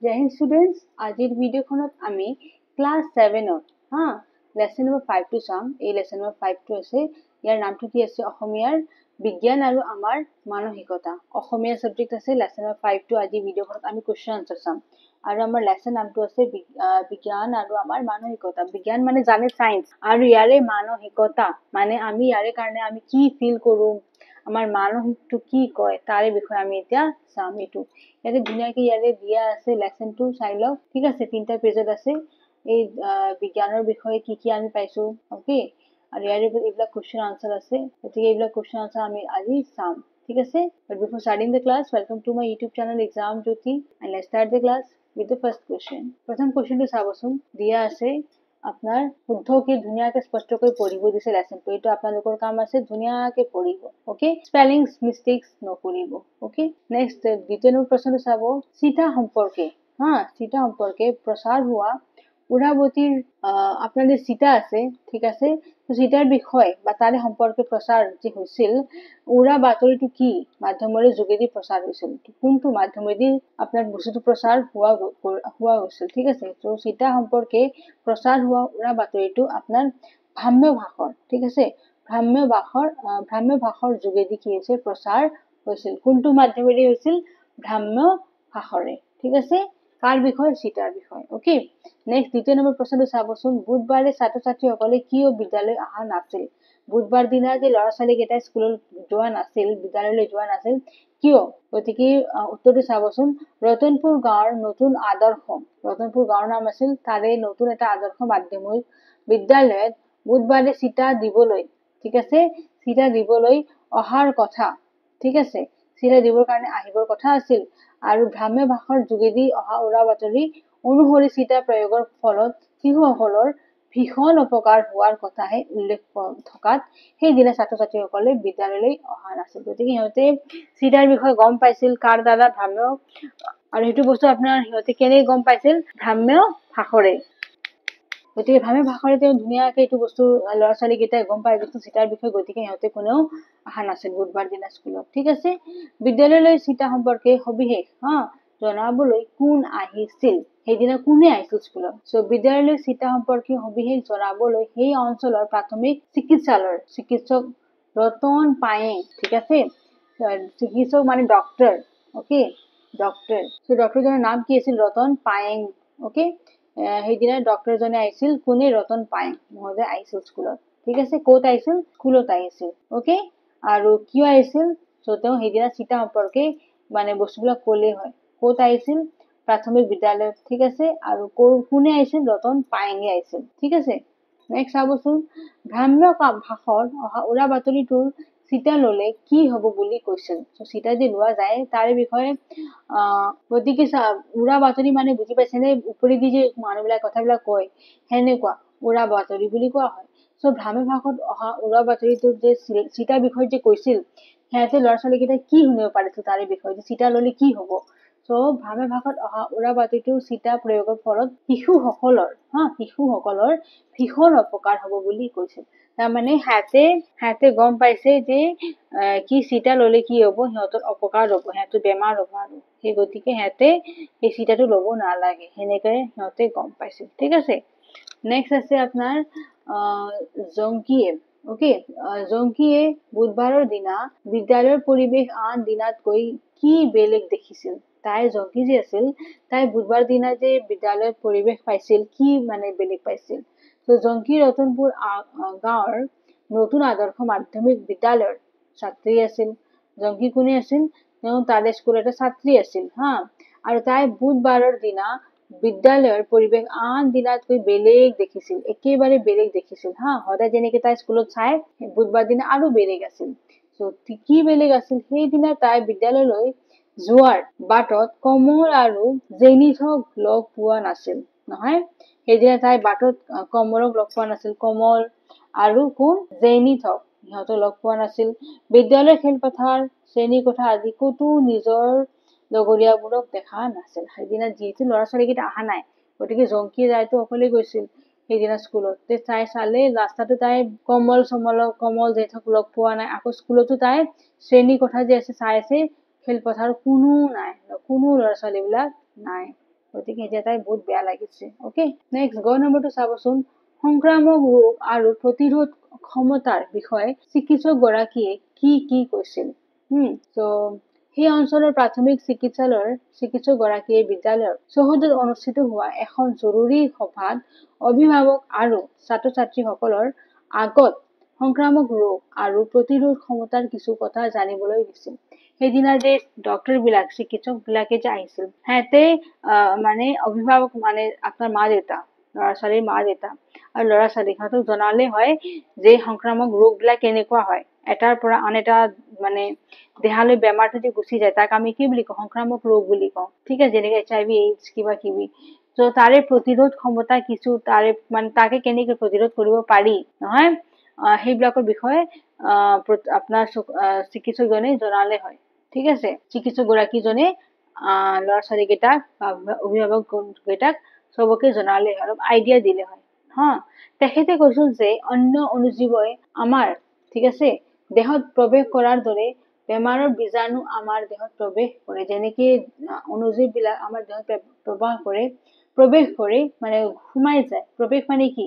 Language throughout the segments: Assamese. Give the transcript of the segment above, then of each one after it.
জয় হিন্দ স্টুডেন্টস, আজিৰ ভিডিঅ'খনত আমি ক্লাছ 7ত লেসন নম্বৰ 5 টো চাম। এই লেসন নম্বৰ 5 টো আছে, ইয়াৰ নামটো কি আছে? অসমীয়াৰ বিজ্ঞান আৰু আমাৰ মানসিকতা। অসমীয়া সাবজেক্ট আছে লেসন নম্বৰ 5 টো। আজি ভিডিঅ'খনত আমি কোৱেশ্চন আনসাৰ চাম আৰু আমাৰ লেসন নামটো আছে বিজ্ঞান আৰু আমাৰ মানসিকতা। বিজ্ঞান মানে জানে সায়েন্স, আৰু ইয়াৰে মানসিকতা মানে আমি ইয়াৰে কাৰণে আমি কি ফিল কৰো, আমাৰ মানসিকটো কি কয় তাৰে বিষয়ে আমি এতিয়া চাম। এইটো ইয়াতে ধুনীয়াকে ইয়াৰে দিয়া আছে, লেসনটো চাই লওক। ঠিক আছে, 3টা পেজত আছে এই বিজ্ঞানৰ বিষয়ে কি কি আমি পাইছো। ওকে, আৰু ইয়াৰে এইবিলাক কোৱেশ্চন আনসাৰ আছে, গতিকে এইবিলাক কোৱেশ্চন আনসাৰ আমি আজি চাম। ঠিক আছে, but before starting the class, welcome to my YouTube channel Exam Jyoti, and let's start the class with the first question. প্ৰথম কোৱেশ্চনটো চাবচোন, দিয়া আছে আপনাৰ শুদ্ধকে ধুনীয়াকে স্পষ্টকৈ পঢ়িব দিছে লেসনটো। এইটো আপোনালোকৰ কাম আছে, ধুনীয়াকে পঢ়িব। ওকে, স্পেলিংস মিস্টেক্স নকৰিব। ওকে, নেক্সট দ্বিতীয় নম্বৰ প্ৰশ্নটো চাব, চিটা সম্পৰ্কে চিটা সম্পৰ্কে প্ৰচাৰ হোৱা উৰাবতীৰ আপনাদেৰ চিটা আছে, ঠিক আছে, তো চিটাৰ বিষয় বা তাৰে সম্পৰ্কে প্ৰচাৰ যে হৈছিল, উৰা বাতৰিটো কি মাধ্যমেৰে যোগেদি প্ৰচাৰ হৈছিল, কোনটো মাধ্যমেদি আপনাৰ বস্তুটো প্ৰচাৰ হোৱা হৈছিল। ঠিক আছে, তো চিটা সম্পৰ্কে প্ৰচাৰ হোৱা উৰা বাতৰিটো আপনাৰ ভ্ৰাম্য ভাষৰ, ঠিক আছে, ভ্ৰাম্য ভাষৰ যোগেদি কি হৈছে? প্ৰচাৰ হৈছিল। কোনটো মাধ্যমেৰে হৈছিল? ভ্ৰাম্য ভাষৰে। ঠিক আছে, কাৰ বিষয়? চিটাৰ বিষয়। ওকে, নেক্সট দ্বিতীয় নম্বৰ প্ৰশ্নটো চাবচোন, বুধবাৰে ছাত্ৰ ছাত্ৰীসকলে কিয় বিদ্যালয় অহা নাছিল? বুধবাৰ দিনা যে ল'ৰা ছোৱালী কেইটা স্কুলত যোৱা নাছিল, বিদ্যালয়লৈ যোৱা নাছিল, কিয়? গতিকে উত্তৰটো চাবচোন, ৰতনপুৰ গাঁৱৰ নতুন আদৰ্শ, ৰতনপুৰ গাঁৱৰ নাম আছিল, তাৰে নতুন এটা আদৰ্শ মাধ্যমিক বিদ্যালয়ত বুধবাৰে চিটা দিবলৈ, ঠিক আছে, চিটা দিবলৈ অহাৰ কথা। ঠিক আছে, চিটা দিবৰ কাৰণে আহিবৰ কথা আছিল, আৰু ভ্ৰাম্য ভাষাৰ যোগেদি অহা উৰা বাতৰি অনুসৰি চিটা প্ৰয়োগৰ ফলত শিশুসকলৰ ভীষণ উপকাৰ হোৱাৰ কথাহে উল্লেখ থকাত সেইদিনা ছাত্ৰ ছাত্ৰীসকলে বিদ্যালয়লৈ অহা নাছিল। গতিকে সিহঁতে চিটাৰ বিষয়ে গম পাইছিল কাৰ দ্বাৰা? ভ্ৰাম্য, আৰু সেইটো বস্তু আপোনাৰ সিহঁতে কেনে গম পাইছিল? ভ্ৰাম্য ভাষৰে। গতিকে ভ্ৰাম্য ভাষাৰে তেওঁ ধুনীয়াকে এইটো বস্তু ল'ৰা ছোৱালী কেইটাই গম পাই গৈছিল চিটাৰ বিষয়ে, গতিকে সিহঁতে কোনেও অহা নাছিল বুধবাৰ দিনা স্কুলত। ঠিক আছে, বিদ্যালয়লৈ চিটা সম্পৰ্কে সবিশেষ জনাবলৈ কোন আহিছিল? সেইদিনা কোনে আহিছিল স্কুলত? সো বিদ্যালয়লৈ চিটা সম্পৰ্কে সবিশেষ জনাবলৈ সেই অঞ্চলৰ প্ৰাথমিক চিকিৎসক ৰতন পায়েং, ঠিক আছে, চিকিৎসক মানে ডক্টৰ। ওকে, ডক্টৰ, সো ডক্টৰজনৰ নাম কি আছিল? ৰতন পায়েং। ওকে, সেইদিনা ডক্টৰজনে আহিছিল। কোনে? ৰতন পায়েং মহোদয় আহিছিল স্কুলত। ঠিক আছে, ক'ত আহিছিল? স্কুলত আহিছিল। ওকে, আৰু কিয় আহিছিল? সো তেওঁ সেইদিনা চিটা সম্পৰ্কে মানে বস্তুবিলাক ক'লে হয়। ক'ত আহিছিল? প্ৰাথমিক বিদ্যালয়ত। ঠিক আছে, আৰু কোনে আহিছিল? ৰতন পায়েঙে আহিছিল। ঠিক আছে, নেক্সট চাবচোন, ভ্ৰাম্য ভাষৰ অহা উৰা বাতৰিটোৰ চিটা ললে কি হব বুলি কৈছিল? চিটা যে লোৱা যায় তাৰে বিষয়ে গতিকে উৰা বাতৰি মানে বুজি পাইছেনে? ওপৰেদি যে মানুহবিলাক কথাবিলাক কয়, সেনেকুৱা উৰা বাতৰি বুলি কোৱা হয়। সো ভ্ৰাম্য ভাষাত অহা উৰা বাতৰিটোৰ যে চিটাৰ বিষয়ে যে কৈছিল, সিহঁতে ল'ৰা ছোৱালী কেইটাই কি শুনিব পাৰিছিল তাৰে বিষয়ে, যে চিটা ললে কি হব? সো ভ্ৰাম্য ভাষাত অহা উৰা বাতৰিটোৰ চিটা প্ৰয়োগৰ ফলত শিশুসকলৰ ভীষণ অপকাৰ হব বুলি কৈছিল। তাৰমানে সিহঁতে গম পাইছে যে কি চিটা ললে কি হব? সিহঁতৰ অপকাৰ হব, সিহঁতৰ বেমাৰ হব, আৰু সেই গতিকে সিহঁতে এই চিটাটো লব নালাগে, সেনেকে সিহঁতে গম পাইছিল। ঠিক আছে, নেক্সট আছে আপোনাৰ জংকিয়ে। ওকে, জংকিয়ে বুধবাৰৰ দিনা বিদ্যালয়ৰ পৰিৱেশ আন দিনাতকৈ কি বেলেগ দেখিছিল? তাই জংকি যে আছিল, তাই বুধবাৰ দিনা যে বিদ্যালয়ত পৰিৱেশ পাইছিল, কি মানে বেলেগ পাইছিল? তো জংকি ৰতনপুৰ গাঁৱৰ নতুন আদৰ্শ মাধ্যমিক বিদ্যালয়ৰ ছাত্ৰী আছিল। জংকি কোনে আছিল? তেওঁ তাৰে স্কুলৰ এটা ছাত্ৰী আছিল। আৰু তাই বুধবাৰৰ দিনা বিদ্যালয়ৰ পৰিৱেশ আন দিনাতকৈ বেলেগ দেখিছিল, একেবাৰে বেলেগ দেখিছিল। সদায় যেনেকে তাই স্কুলত চাই, বুধবাৰ দিনা আৰু বেলেগ আছিল। কি বেলেগ আছিল? সেইদিনা তাই বিদ্যালয়লৈ যোৱাৰ বাটত কমল আৰু জেনিথক লগ পোৱা নাছিল। নহয়, সেইদিনা তাই বাটত কমলক লগ পোৱা নাছিল। কমল আৰু কোন? জেনিথক, সিহঁতক লগ পোৱা নাছিল। বিদ্যালয়ৰ খেলপথাৰ, শ্ৰেণী কোঠা আদি ক'তো নিজৰ লগৰীয়াবোৰক দেখা নাছিল। সেইদিনা যিহেতু ল'ৰা ছোৱালী কেইটা অহা নাই, গতিকে জংকি যাইতো অকলে গৈছিল সেইদিনা স্কুলত। তাই চালে ৰাস্তাটো তাই কমল জেনিথক লগ পোৱা নাই। আকৌ স্কুলতো তাই শ্ৰেণী কোঠা যে আছে চাই আছে, খেলপথাৰ কোনো নাই, কোনো ল'ৰা ছোৱালী বিলাক নাই। গতিকে এতিয়া তাই বহুত বেয়া লাগিছে ওকে নেক্সট গ নম্বৰটো চাবচোন সংক্ৰামক ৰোগ আৰু প্ৰতিৰোধ ক্ষমতাৰ বিষয়ে চিকিৎসক গৰাকীয়ে কি কৈছিল তো সেই অঞ্চলৰ প্ৰাথমিক চিকিৎসালয়ৰ চিকিৎসক গৰাকীয়ে বিদ্যালয়ৰ চৌহদত অনুষ্ঠিত হোৱা এখন জৰুৰী সভাত অভিভাৱক আৰু ছাত্ৰ ছাত্ৰীসকলৰ আগত সংক্ৰামক ৰোগ আৰু প্ৰতিৰোধ ক্ষমতাৰ কিছু কথা জানিবলৈ দিছিল সেইদিনা যে ডক্টৰ বিলাক চিকিৎসক বিলাকে যে আহিছিল হেতে মানে অভিভাৱক মানে আপোনাৰ মা দেউতা ল'ৰা ছোৱালীৰ মা দেউতা আৰু ল'ৰা ছোৱালীহঁতক জনালে হয় যে সংক্ৰামক ৰোগ বিলাক কেনেকুৱা হয় এটাৰ পৰা আন এটা মানে দেহালৈ বেমাৰটো যে গুচি যায় তাক আমি কি বুলি কওঁ সংক্ৰামক ৰোগ বুলি কওঁ ঠিক আছে যেনেকে HIV AIDS কিবা কিবি তো তাৰে প্ৰতিৰোধ ক্ষমতা কিছু তাৰে মানে তাকে কেনেকৈ প্ৰতিৰোধ কৰিব পাৰি নহয় সেইবিলাকৰ বিষয়ে আপোনাৰ চিকিৎসকজনে জনালে হয় ঠিক আছে চিকিৎসক গৰাকীজনে ল'ৰা ছোৱালী কেইটাক অভিভাৱক কেইটাক সবকে জনালে অলপ আইডিয়া দিলে হয় হা তেখেতে কৈছিল যে অন্য অনুজীৱই আমাৰ ঠিক আছে দেহত প্ৰৱেশ কৰাৰ দৰে বেমাৰৰ বীজাণু আমাৰ দেহত প্ৰৱেশ কৰে যেনেকৈ অনুজীৱ বিলাক আমাৰ দেহত প্ৰৱেশ কৰে মানে সোমাই যায় প্ৰৱেশ মানে কি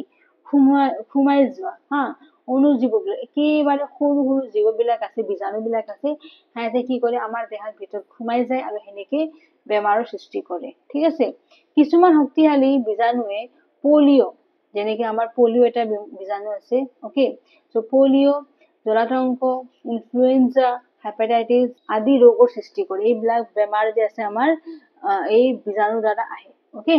সোমাই যোৱা হা অনুজীৱ বিলাক একেবাৰে সৰু সৰু জীৱ বিলাক আছে বীজাণু বিলাক আছে সিহঁতে কি কৰে আমাৰ দেহৰ ভিতৰত সোমাই যায় আৰু সেনেকে বেমাৰৰ সৃষ্টি কৰে ঠিক আছে কিছুমান শক্তিশালী বীজাণুৱে পলিঅ' যেনেকে আমাৰ পলিঅ' এটা বীজাণু আছে ওকে সো পলিঅ' জলাতংক ইনফ্লুয়েঞ্জা হেপাটাইটিস আদি ৰোগৰ সৃষ্টি কৰে এইবিলাক বেমাৰ যে আছে আমাৰ এই বীজাণুৰ দ্বাৰা আহে ওকে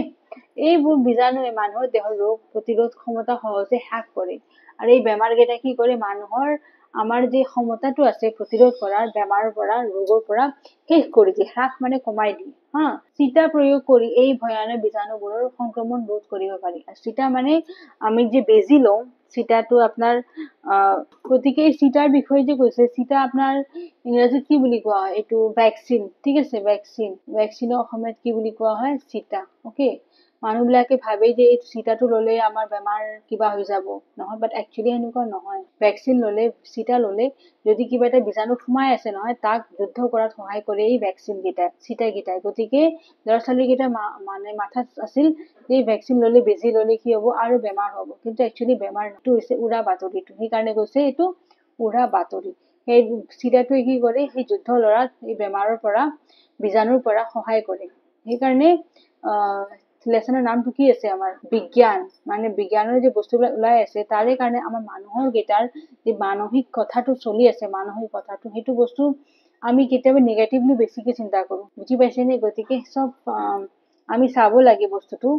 এইবোৰ বীজাণুৱে মানুহৰ দেহৰ ৰোগ প্ৰতিৰোধ ক্ষমতা সহজে হ্ৰাস কৰে আৰু এই বেমাৰ কেইটা কি কৰে মানুহৰ আমাৰ যে ক্ষমতাটো আছে প্ৰতিৰোধ কৰাৰ বেমাৰৰ পৰা ৰোগৰ পৰা শেষ কৰি দিয়ে হ্ৰাস মানে কমাই দিয়ে হা চিটা প্ৰয়োগ কৰি এই ভয়ানক বীজাণুবোৰৰ সংক্ৰমণ ৰোধ কৰিব পাৰি আৰু চিটা মানে আমি যে বেজি লওঁ চিটাটো আপোনাৰ গতিকে এই চিটাৰ বিষয়ে যে কৈছে চিটা আপোনাৰ ইংৰাজীত কি বুলি কোৱা হয় এইটো ভ্যাকচিন ঠিক আছে ভ্যাকচিনৰ অসমীয়াত কি বুলি কোৱা হয় চিটা ওকে মানুহবিলাকে ভাবে যে এই চিটাটো ললে আমাৰ বেমাৰ কিবা হৈ যাব নহয় বাট একচুয়ালি এনেকুৱা নহয় ভ্যাকচিন ললে চিটা ললে যদি কিবা এটা বীজাণু সোমাই আছে নহয় তাক যুদ্ধ কৰাত সহায় কৰে এই ভ্যাকচিন কেইটা চিটা কেইটা গতিকে ল'ৰা ছোৱালী কেইটা মানে মাথাত আছিল যে ভ্যাকচিন ললে বেজি ললে কি হ'ব আৰু বেমাৰ হ'ব কিন্তু একচুয়ালি বেমাৰটো হৈছে উৰা বাতৰিটো সেইকাৰণে কৈছে এইটো উৰা বাতৰি সেই চিটাটোৱে কি কৰে সেই যুদ্ধ লৰাত এই বেমাৰৰ পৰা বীজাণুৰ পৰা সহায় কৰে সেইকাৰণে লেসনৰ নামটো কি আছে আমাৰ বিজ্ঞান মানে বিজ্ঞানৰ যে বস্তুবিলাক ওলাই আছে তাৰে কাৰণে আমাৰ মানুহৰ গেটাৰ যে মানসিক কথাটো চলি আছে মানসিক কথাটো সেইটো বস্তু আমি কেতিয়াবা নেগেটিভলি বেছিকে চিন্তা কৰো বুজি পাইছে নে গতিকে সব আমি চাব লাগে বস্তুটো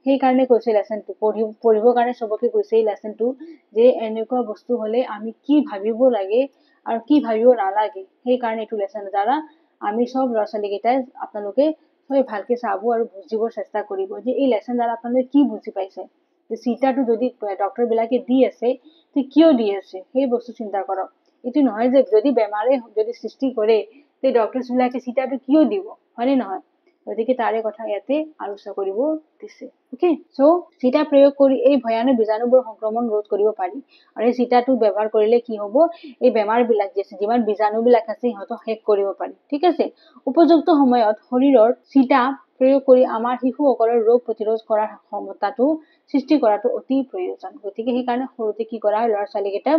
সেই কাৰণে কৈছে লেসনটো পঢ়িবৰ কাৰণে সবকে কৈছে এই লেসনটো যে এনেকুৱা বস্তু হলে আমি কি ভাবিব লাগে আৰু কি ভাবিব নালাগে সেই কাৰণে এইটো লেসনৰ দ্বাৰা আমি সব ল'ৰা ছোৱালী কেইটাই আপোনালোকে সবে ভালকে চাব আৰু বুজিবৰ চেষ্টা কৰিব যে এই লেসন দ্বাৰা আপোনালোকে কি বুজি পাইছে যে চিটাটো যদি ডক্টৰ বিলাকে দি আছে তে কিয় দি আছে সেই বস্তু চিন্তা কৰক এটো নহয় যে যদি বেমাৰে যদি সৃষ্টি কৰে তে ডক্টৰছ বিলাকে চিটাটো কিয় দিব হয়নে নহয় গতিকে তাৰে কথা ইয়াতে আলোচনা কৰিব দিছে ওকে সো চিটা প্ৰয়োগ কৰি এই ভয়ানক বীজাণুবোৰ সংক্ৰমণ ৰোধ কৰিব পাৰি আৰু এই চিটাটো ব্যৱহাৰ কৰিলে কি হ'ব এই বেমাৰ বিলাক যে যিমান বীজাণু বিলাক আছে সিহঁতক শেষ কৰিব পাৰি ঠিক আছে উপযুক্ত সময়ত শৰীৰৰ চিটা প্ৰয়োগ কৰি আমাৰ শিশুসকলৰ ৰোগ প্ৰতিৰোধ কৰাৰ ক্ষমতাটো সৃষ্টি কৰাটো অতি প্ৰয়োজন গতিকে সেই কাৰণে সৰুতে কি কৰা হয় ল'ৰা ছোৱালী কেইটা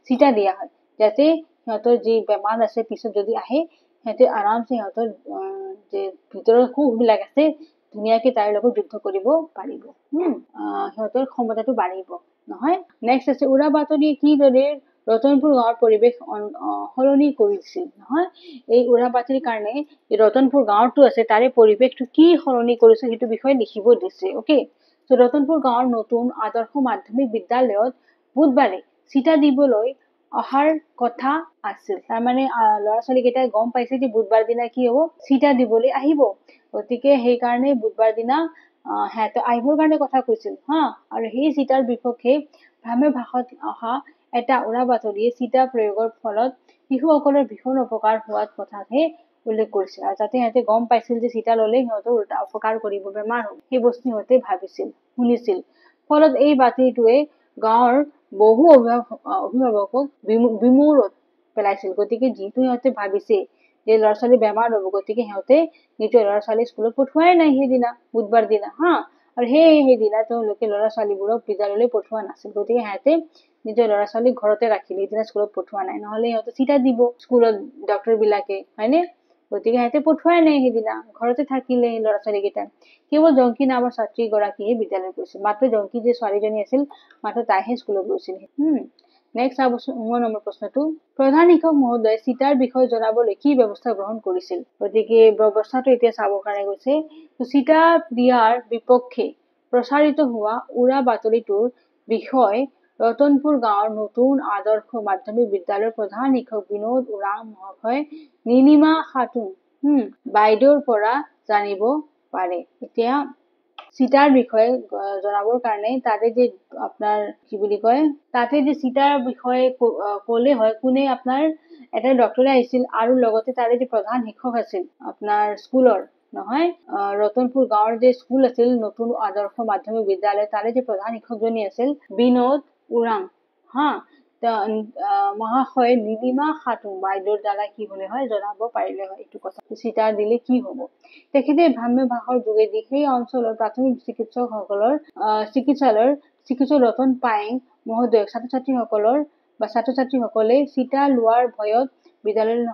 চিটা দিয়া হয় যাতে সিহঁতৰ যি বেমাৰ আছে পিছত যদি আহে সিহঁতে আৰামছে সিহঁতৰ যে ভিতৰৰ কোষবিলাক আছে ধুনীয়াকে তাৰ লগত যুদ্ধ কৰিব পাৰিব সিহঁতৰ ক্ষমতাটো বাঢ়িব নহয় নেক্সট আছে উৰা বাতৰিয়ে কিদৰে ৰতনপুৰ গাঁৱৰ পৰিৱেশ সলনি কৰিছিল নহয় এই উৰা বাতৰিৰ কাৰণে ৰতনপুৰ গাঁৱটো আছে তাৰে পৰিৱেশটো কি সলনি কৰিছে সেইটো বিষয়ে লিখিব দিছে ওকে তো ৰতনপুৰ গাঁৱৰ নতুন আদৰ্শ মাধ্যমিক বিদ্যালয়ত বুধবাৰে চিটা দিবলৈ অহাৰ কথা আছিল তাৰ মানে ল'ৰা ছোৱালী কেইটাই গম পাইছে যে বুধবাৰ দিনা কি হ'ব চিটা দিবলৈ আহিব গতিকে সেই কাৰণে বুধবাৰ দিনা হেতে আহিবৰ কাৰণে কথা কৈছিল হা আৰু সেই চিটাৰ বিপক্ষে ভ্ৰাম্য ভাষাত অহা এটা উৰা বাতৰিয়ে চিটা প্ৰয়োগৰ ফলত শিশুসকলৰ ভীষণ উপকাৰ হোৱাৰ কথাহে উল্লেখ কৰিছিল আৰু যাতে সিহঁতে গম পাইছিল যে চিটা ললে সিহঁতৰ উল্টা উপকাৰ কৰিব বেমাৰ হ'ব সেই বস্তু সিহঁতে ভাবিছিল শুনিছিল ফলত এই বাতৰিটোৱে গাঁৱৰ বহু অভিভাৱকক বিমূৰত পেলাইছিল গতিকে যিটো সিহঁতে ভাবিছে এই ল'ৰা ছোৱালী বেমাৰ হ'ব, গতিকে সিহঁতে নিজৰ ল'ৰা ছোৱালী স্কুলত পঠোৱাই নাই সেইদিনা, বুধবাৰ দিনা হা। আৰু সেইদিনা তেওঁলোকে ল'ৰা ছোৱালীবোৰক বিদ্যালয়লৈ পঠোৱা নাছিল, গতিকে সিহঁতে নিজৰ ল'ৰা ছোৱালীক ঘৰতে ৰাখিলে, সেইদিনা স্কুলত পঠোৱা নাই, নহলে সিহঁতে চিটা দিব স্কুলত ডক্তৰ বিলাকে, হয়নে? গতিকে সিহঁতে পঠোৱাই নাই, সেইদিনা ঘৰতে থাকিলে ল'ৰা ছোৱালী কেইটা। কেৱল জংকী নামৰ ছাত্ৰী গৰাকীয়ে বিদ্যালয় গৈছিল, মাত্ৰ জংকী যে ছোৱালীজনী আছিল মাত্ৰ তাইহে স্কুলত গৈছিল। নেক্সট চাবচোন 9 নম্বৰ প্ৰশ্নটো, প্ৰধান শিক্ষক মহোদয়ে চিটাৰ বিষয়ে জনাবলৈ কি ব্যৱস্থা গ্ৰহণ কৰিছিল? গতিকে ব্যৱস্থাটো এতিয়া চাবৰ কাৰণে গৈছে। চিটা দিয়াৰ বিপক্ষে প্ৰচাৰিত হোৱা উৰা বাতৰিটোৰ বিষয় ৰতনপুৰ গাঁৱৰ নতুন আদৰ্শ মাধ্যমিক বিদ্যালয়ৰ প্ৰধান শিক্ষক বিনোদ উৰাং মহাশয় নীলিমা খাতুন বাইদেউৰ পৰা জানিব পাৰে। এতিয়া চিটাৰ বিষয়ে জনাবৰ কাৰণে তাতে যে আপোনাৰ কি বুলি কয়, তাতে যে চিটাৰ বিষয়ে ক'লে হয়, কোনে আপোনাৰ এটা ডক্টৰে আহিছিল আৰু লগতে তাৰে যে প্ৰধান শিক্ষক আছিল আপোনাৰ স্কুলৰ, নহয় ৰতনপুৰ গাঁৱৰ যে স্কুল আছিল নতুন আদৰ্শ মাধ্যমিক বিদ্যালয়, তাৰে যে প্ৰধান শিক্ষকজনী আছিল বিনোদ উৰাং মহাশয় নীলিমা খাতুন বাইদেউৰ দ্বাৰা কি হলে হয়, জনাব পাৰিলে হয় এইটো কথা, চিটাৰ দিলে কি হব। তেখেতে ভ্ৰাম্য ভাষাৰ যোগেদি সেই অঞ্চলৰ প্ৰাথমিক চিকিৎসালয়ৰ চিকিৎসক ৰতন পায়েং মহোদয়ক ছাত্ৰ ছাত্ৰীসকলে চিটা লোৱাৰ ভয়ত বিদ্যালয়লৈ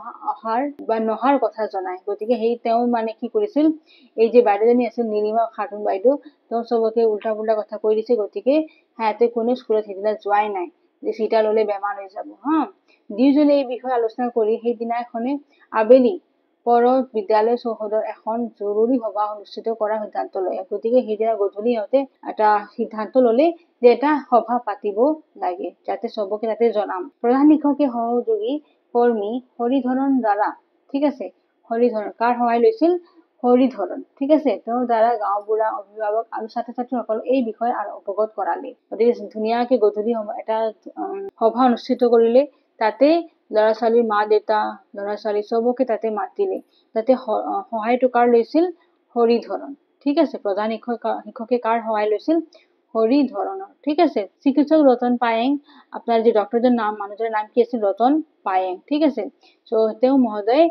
নহাৰ কথা জনায়। গতিকে তেওঁ মানে কি কৰিছিল, এই যে বাইদেউজনী আছিল নীলিমা খাতুন বাইদেউ, তেওঁ চবকে উল্টা পুল্টা কথা কৈ দিছে, গতিকে সিহঁতে কোনো স্কুলত সেইদিনা যোৱাই নাই, যে চিটা ললে বেমাৰ হৈ যাব হা। দুয়োজনে এই বিষয়ে আলোচনা কৰি সেইদিনাখনে আবেলি পৰত বিদ্যালয় চৌহদৰ এখন জৰুৰী সভা অনুষ্ঠিত কৰাৰ সিদ্ধান্ত লয়। গতিকে সেইদিনা গধূলি সিহঁতে এটা সিদ্ধান্ত ললে যে এটা সভা পাতিব লাগে, যাতে চবকে তাতে জনাম। প্ৰধান শিক্ষকে সহযোগী কৰ্মী হৰিধৰণ দ্বাৰা, ঠিক আছে, হৰিধৰণ কাৰ সহায় লৈছিল? হৰিধৰণ, ঠিক আছে, তেওঁৰ দ্বাৰা গাঁওবুঢ়া অভিভাৱক আৰু ছাত্ৰ ছাত্ৰীসকলক এই বিষয়ে অৱগত কৰালে। গতিকে ধুনীয়াকে গধূলি এটা সভা অনুষ্ঠিত কৰিলে, তাতে ল'ৰা ছোৱালীৰ মা দেউতা ল'ৰা ছোৱালী চবকে তাতে মাতিলে, তাতে সহায়টো কাৰ লৈছিল? হৰিধৰণ, ঠিক আছে। প্ৰধান শিক্ষকে কাৰ সহায় লৈছিল? হৰিধৰণৰ, ঠিক আছে। চিকিৎসক ৰতন পায়েং, আপোনাৰ যে ডক্টৰজন মানুহজনৰ নাম কি আছিল? ৰতন পায়েং, ঠিক আছে। তেওঁ মহোদয়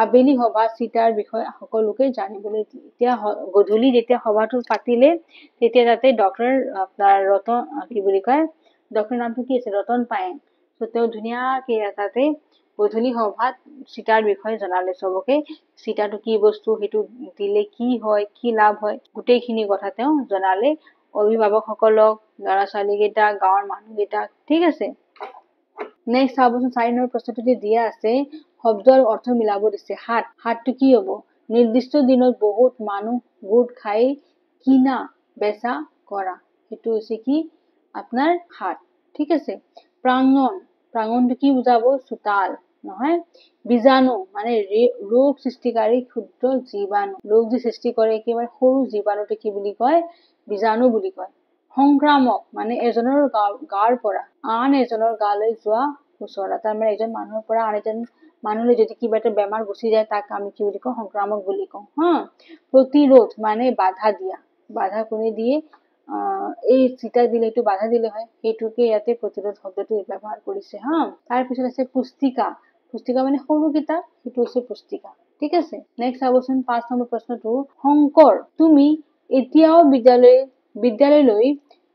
আবেলি সভা চিটাৰ বিষয়ে সকলোকে জানিবলৈ দিয়ে। এতিয়া গধূলি যেতিয়া সভাটো পাতিলে, তেতিয়া তাতে ডক্টৰ আপোনাৰ কি বুলি কয়, ডক্টৰ নামটো কি আছিল? ৰতন পায়েং। তেওঁ ধুনীয়াকে তাতে গধূলি সভাত চিটাৰ বিষয়ে জনালে চবকে, চিটাটো কি বস্তু, সেইটো দিলে কি হয়, কি লাভ হয়, গোটেইখিনি কথা তেওঁ জনালে অভিভাৱকসকলক, ল'ৰা ছোৱালী কেইটাক, গাঁৱৰ মানুহকেইটাক, ঠিক আছে। নেক্সট চাবচোন 4 নম্বৰ প্ৰশ্নটো যে দিয়া আছে, শব্দ আৰু অৰ্থ মিলাব দিছে। হাটটো কি হব? নিৰ্দিষ্ট দিনত বহুত মানুহ গোট খাই কিনা বেচা কৰা, সেইটো হৈছে কি আপোনাৰ হাট, ঠিক আছে। প্ৰাংগণটো কি বুজাব? চোতাল, নহয়। বীজাণু মানে ৰোগ সৃষ্টিকাৰী ক্ষুদ্ৰ জীৱাণু, ৰোগ যে সৃষ্টি কৰে একেবাৰে সৰু জীৱাণুটো কি বুলি কয়? বীজাণু বুলি কয়। সংক্ৰামক মানে এজনৰ গাৰ পৰা আন এজনৰ গালৈ যোৱা খুচৰা, তাৰমানে এজন মানুহৰ পৰা আন এজন মানুহলৈ যদি কিবা এটা বেমাৰ গুচি যায়, তাক আমি কি বুলি কওঁ? সংক্ৰামক বুলি কওঁ হা। প্ৰতিৰোধ মানে বাধা দিয়া, বাধা কোনে দিয়ে? এই চিটা দিলে এইটো বাধা দিলে হয়, সেইটোকে ইয়াতে প্ৰতিৰোধ শব্দটো ব্যৱহাৰ কৰিছে হা। তাৰপিছত আছে পুস্তিকা মানে সৰু কিতাপ, সেইটো হৈছে পুস্তিকা, ঠিক আছে। নেক্সট চাবচোন 5 নম্বৰ প্ৰশ্নটো, শংকৰ তুমি এতিয়াও বিদ্যালয়লৈ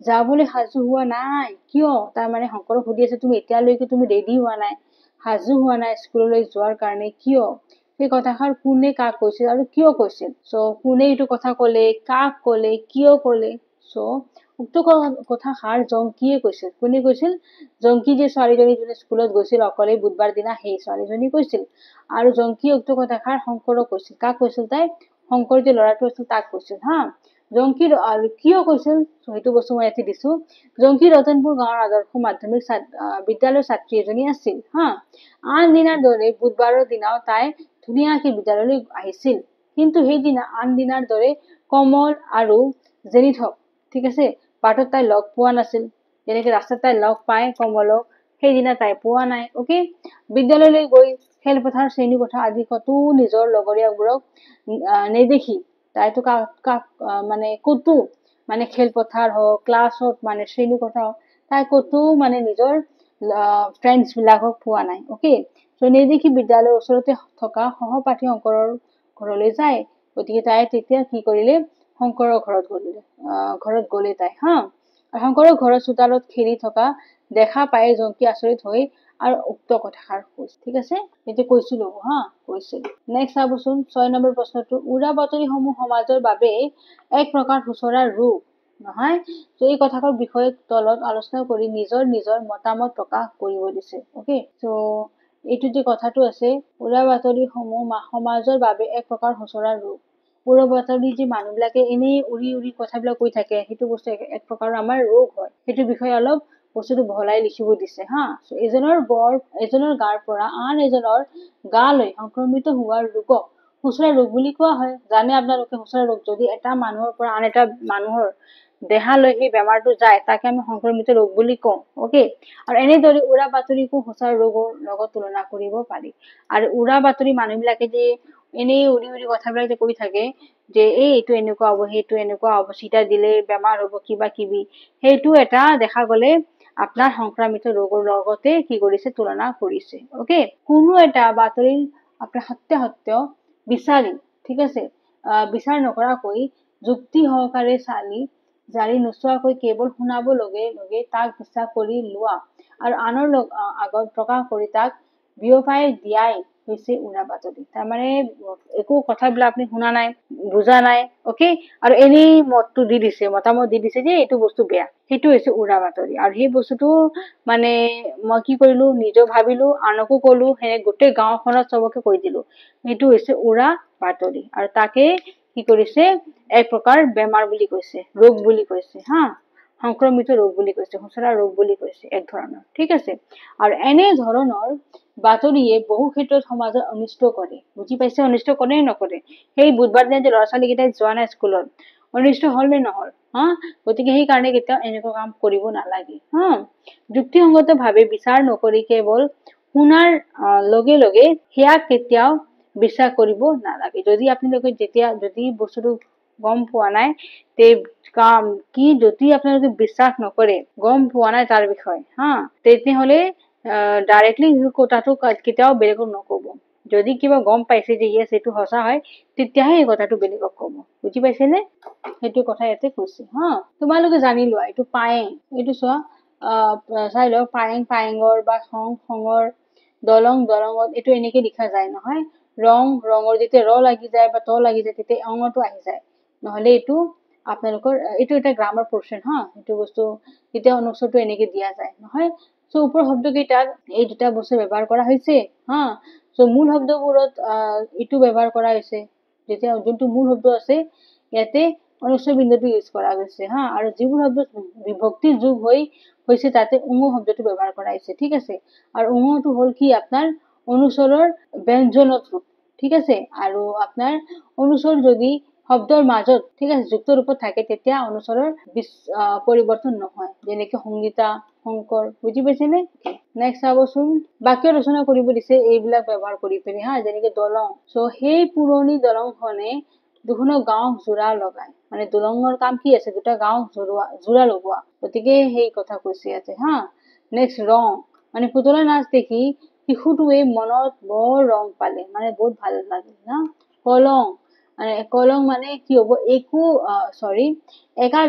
যাবলৈ সাজু হোৱা নাই কিয়? তাৰমানে শংকৰক সুধি আছে, তুমি এতিয়ালৈকে তুমি ৰেডি হোৱা নাই, সাজু হোৱা নাই স্কুললৈ যোৱাৰ কাৰণে, কিয়? সেই কথাষাৰ কোনে কাক কৈছিল আৰু কিয় কৈছিল? কোনে এইটো কথা কলে, কাক কলে, কিয় কলে? উক্ত কথাষাৰ জংকীয়ে কৈছিল। কোনে কৈছিল? জংকী যে ছোৱালীজনী যোনে স্কুলত গৈছিল অকলে বুধবাৰ দিনা, সেই ছোৱালীজনী কৈছিল। আৰু জংকীয়ে উক্ত কথাষাৰ শংকৰক কৈছিল। কাক কৈছিল তাই? শংকৰ যে ল'ৰাটো আছিল তাক কৈছিল হা। জংকী আৰু কিয় কৈছিল সেইটো বস্তু মই ইয়াতে দিছো। জংকী ৰতনপুৰ গাঁৱৰ আদৰ্শ মাধ্যমিক বিদ্যালয়ৰ ছাত্ৰী এজনী আছিল হা। আন দিনাৰ দৰে বুধবাৰৰ দিনাও তাই ধুনীয়াকে বিদ্যালয়লৈ আহিছিল, কিন্তু সেইদিনা আন দিনাৰ দৰে কমল আৰু জেনিথক, ঠিক আছে, বাটত তাই লগ পোৱা নাছিল। যেনেকে ৰাস্তাত তাই লগ পায় কমলক, সেইদিনা তাই পোৱা নাই। অকে, বিদ্যালয়লৈ গৈ খেলপথাৰ শ্ৰেণীকোঠা আদি কতো নিজৰ লগৰীয়াবোৰক নেদেখি, তাইতো মানে কতো মানে খেলপথাৰ হওক, ক্লাছত মানে শ্ৰেণীকোঠা হওক, তাই কতো মানে নিজৰ ফ্ৰেণ্ডছ বিলাকক পোৱা নাই। অকে, নেদেখি বিদ্যালয়ৰ ওচৰতে থকা সহপাঠী শংকৰৰ ঘৰলৈ যায়। গতিকে তাই তেতিয়া কি কৰিলে, শংকৰৰ ঘৰত গ'লে তাই হা। আৰু শংকৰৰ ঘৰৰ চোতালত খেলি থকা দেখা পাই জংকি আচৰিত হৈ আৰু উক্ত কথাষাৰ কৈছে। ঠিক আছে, এতিয়া কৈছিলো হা, কৈছিলো। নেক্সট চাবচোন 6 নম্বৰ প্ৰশ্নটো, উৰা বাতৰিসমূহ সমাজৰ বাবে এক প্ৰকাৰ সুচৰা ৰূপ নহয়। তো এই কথাষাৰ বিষয়ে তলত আলোচনা কৰি নিজৰ মতামত প্ৰকাশ কৰিব দিছে। ওকে, তো এইটো যে কথাটো আছে, উৰা বাতৰিসমূহ সমাজৰ বাবে এক প্ৰকাৰ সুচৰা ৰূপ। উৰা বাতৰি যে মানুহবিলাকে এনেই উৰি কথাবিলাক কৈ থাকে, সেইটো বস্তু এক প্ৰকাৰৰ আমাৰ ৰোগ হয়। সেইটো বিষয়ে অলপ বস্তুটো বহলাই লিখিব দিছে হা। এজনৰ গাৰ পৰা আন এজনৰ গালৈ সংক্ৰমিত হোৱাৰ ৰোগক সুচৰা ৰোগ বুলি কোৱা হয়। জানে আপোনালোকে সুচৰা ৰোগ, যদি এটা মানুহৰ পৰা আন এটা মানুহৰ দেহালৈ সেই বেমাৰটো যায়, তাকে আমি সংক্ৰমিত ৰোগ বুলি কওঁ। ওকে, আৰু এনেদৰে উৰা বাতৰিকো সুচৰা ৰোগৰ লগত তুলনা কৰিব পাৰি। আৰু উৰা বাতৰি মানুহবিলাকে যে এনেই উৰি কথাবিলাক যে কৈ থাকে যে এইটো এনেকুৱা হ'ব, সেইটো এনেকুৱা হ'ব, চিটা দিলে বেমাৰ হ'ব, কিবা কিবি, সেইটো এটা দেখা গলে আপোনাৰ সংক্ৰমিত ৰোগৰ লগতে কি কৰিছে, তুলনা কৰিছে। ওকে, কোনো এটা বাতৰি আপোনাৰ সত্য বিচাৰি, ঠিক আছে, বিচাৰ নকৰাকৈ যুক্তি সহকাৰে জাৰি নোচোৱাকৈ কেৱল শুনাব লগে তাক বিশ্বাস কৰি লোৱা আৰু আনৰ আগত প্ৰকাশ কৰি তাক বিয়পাই দিয়াই হৈছে উৰা বাতৰি। তাৰমানে একো কথাবিলাক আপুনি শুনা নাই, বুজা নাই, ওকে, আৰু এনেই মতামত দি দিছে যে এইটো বস্তু বেয়া, সেইটো হৈছে উৰা বাতৰি। আৰু সেই বস্তুটো মানে মই কি কৰিলো, নিজেও ভাবিলো, আনকো কলো, সেনে গোটেই গাঁওখনত চবকে কৈ দিলো, সেইটো হৈছে উৰা বাতৰি। আৰু তাকে কি কৰিছে, এক প্ৰকাৰ বেমাৰ বুলি কৈছে, ৰোগ বুলি কৈছে হা, সংক্ৰমিত ৰোগ বুলি কৈছে, সুচৰা ৰোগ বুলি কৈছে এক ধৰণৰ। ঠিক আছে, আৰু এনে ধৰণৰ বাতৰিয়ে বহু ক্ষেত্ৰত সমাজৰ অনিষ্ট কৰে। বুজি পাইছে, অনিষ্ট কৰে নকৰে? সেই বুধবাৰ দিনা যে ল'ৰা ছোৱালী কেইটাই যোৱা নাই স্কুলত, অনিষ্ট হল নে নহল হা? গতিকে সেই কাৰণে কেতিয়াও এনেকুৱা কাম কৰিব নালাগে হা। যুক্তিসংগত ভাৱে বিচাৰ নকৰি কেৱল শুনাৰ লগে সেয়া কেতিয়াও বিশ্বাস কৰিব নালাগে। যদি আপোনালোকে যদি বস্তুটো গম পোৱা নাই, যদি আপোনালোকে বিশ্বাস নকৰে, গম পোৱা নাই তাৰ বিষয়ে হা, তেতিয়াহলে ডাইৰেক্টলি কথাটো কেতিয়াও বেলেগক নকব। যদি কিবা গম পাইছে যে ইয়েছ এইটো সঁচা হয়, তেতিয়াহে এই কথাটো বেলেগক কব। বুজি পাইছে নে? সেইটো কথা ইয়াতে কৈছে হা। তোমালোকে জানি লোৱা, এইটো পায়েং, এইটো চোৱা, চাই লোৱা, পায়েঙৰ বা খঙৰ, দলঙত এইটো এনেকে লিখা যায় নহয়। ৰঙৰ যেতিয়া ৰ লাগি যায় বা ত লাগি যায়, তেতিয়া অঙটো আহি যায়। নহলে এইটো আপোনালোকৰ এইটো এটা গ্ৰামাৰ পোৰ্শন হা, এইটো বস্তু তেতিয়া অনুস্বৰটো এনেকে দিয়া যায় নহয়। সো ওপৰ শব্দ কেইটাত এই দুটা বস্তু ব্যৱহাৰ কৰা হৈছে হা। সো মূল শব্দবোৰত এইটো ব্যৱহাৰ কৰা হৈছে। যেতিয়া যোনটো মূল শব্দ আছে ইয়াতে অনুস্বৰ বিন্দুটো ইউজ কৰা গৈছে হা। আৰু যিবোৰ শব্দ বিভক্তি যোগ হৈছে তাতে শব্দটো ব্যৱহাৰ কৰা হৈছে। ঠিক আছে, আৰু টো হল কি আপোনাৰ অনুস্বৰৰ ব্যঞ্জনত ৰূপ। ঠিক আছে, আৰু আপোনাৰ অনুস্বৰ যদি শব্দৰ মাজত, ঠিক আছে, যুক্ত ৰূপত থাকে, তেতিয়া অনুস্বৰৰ পৰিৱৰ্তন নহয়। যেনেকে সংগীতা, শংকৰ, বুজি পাইছে নে? নেক্সট চাবচোন, বাক্য ৰচনা কৰিব দিছে এইবিলাক ব্যৱহাৰ কৰি পিনে হা। যেনেকে দলং, সো সেই পুৰণি দলংখনে দুখনো গাঁৱক জোৰা লগাই, মানে দলঙৰ কাম কি আছে, দুটা গাঁৱক জোৰা লগোৱা, গতিকে সেই কথা কৈছে ইয়াতে হা। নেক্সট ৰং, মানে পুতলা নাচ দেখি শিশুটোৱে মনত বৰ ৰং পালে, মানে বহুত ভাল লাগিল না। কলং মানে কি হব, একা